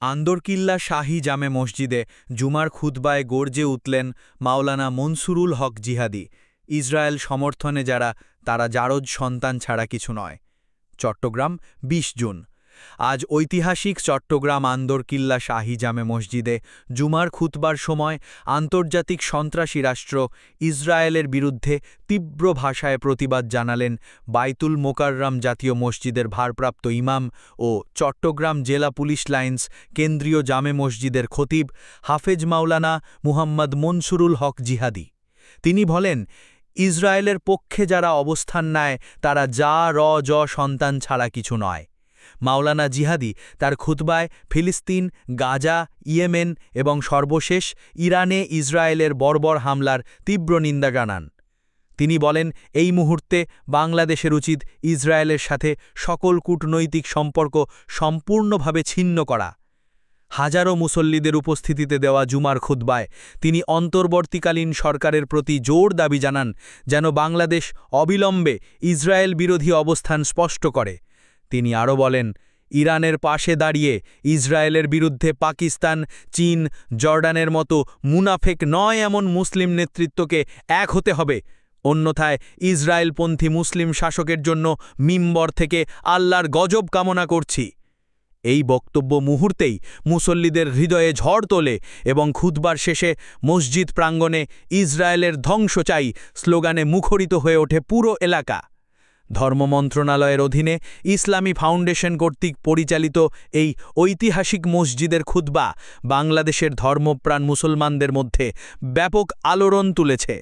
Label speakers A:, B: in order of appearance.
A: আন্দরকিল্লা শাহী জামে মসজিদে জুমার খুতবায় গর্জে উঠলেন মাওলানা মনসুরুল হক জিহাদি। ইসরায়েল সমর্থনে যারা, তারা জারজ সন্তান ছাড়া কিছু নয়। চট্টগ্রাম ২০ জুন। আজ ঐতিহাসিক চট্টগ্রাম আন্দরকিল্লা শাহী জামে মসজিদে জুমার খুতবার সময় আন্তর্জাতিক সন্ত্রাসী রাষ্ট্র ইসরায়েলের বিরুদ্ধে তীব্র ভাষায় প্রতিবাদ জানালেন বাইতুল মোকাররম জাতীয় মসজিদের ভারপ্রাপ্ত ইমাম ও চট্টগ্রাম জেলা পুলিশ লাইন্স কেন্দ্রীয় জামে মসজিদের খতিব হাফেজ মাওলানা মুহাম্মদ মনসুরুল হক জিহাদি। তিনি বলেন, ইসরায়েলের পক্ষে যারা অবস্থান নেয় তারা সন্তান ছাড়া কিছু নয়। মাওলানা জিহাদি তার খুতবায় ফিলিস্তিন, গাজা, ইয়েমেন এবং সর্বশেষ ইরানে ইসরায়েলের বর্বর হামলার তীব্র নিন্দা জানান। তিনি বলেন, এই মুহূর্তে বাংলাদেশের উচিত ইসরায়েলের সাথে সকল কূটনৈতিক সম্পর্ক সম্পূর্ণভাবে ছিন্ন করা। হাজারো মুসল্লিদের উপস্থিতিতে দেওয়া জুমার খুতবায় তিনি অন্তর্বর্তীকালীন সরকারের প্রতি জোর দাবি জানান যেন বাংলাদেশ অবিলম্বে ইসরায়েল বিরোধী অবস্থান স্পষ্ট করে। তিনি আরও বলেন, ইরানের পাশে দাঁড়িয়ে ইসরায়েলের বিরুদ্ধে পাকিস্তান, চীন, জর্ডানের মতো মুনাফেক নয় এমন মুসলিম নেতৃত্বকে এক হতে হবে, অন্যথায় ইসরায়েলপন্থী মুসলিম শাসকের জন্য মিম্বর থেকে আল্লাহর গজব কামনা করছি। এই বক্তব্য মুহূর্তেই মুসল্লিদের হৃদয়ে ঝড় তোলে এবং খুতবার শেষে মসজিদ প্রাঙ্গণে ইসরায়েলের ধ্বংস চাই স্লোগানে মুখরিত হয়ে ওঠে পুরো এলাকা। ধর্ম মন্ত্রণালয়ের অধীনে ইসলামী ফাউন্ডেশন কর্তৃক পরিচালিত এই ঐতিহাসিক মসজিদের খুতবা বাংলাদেশের ধর্মপ্রাণ মুসলমানদের মধ্যে ব্যাপক আলোড়ন তুলেছে।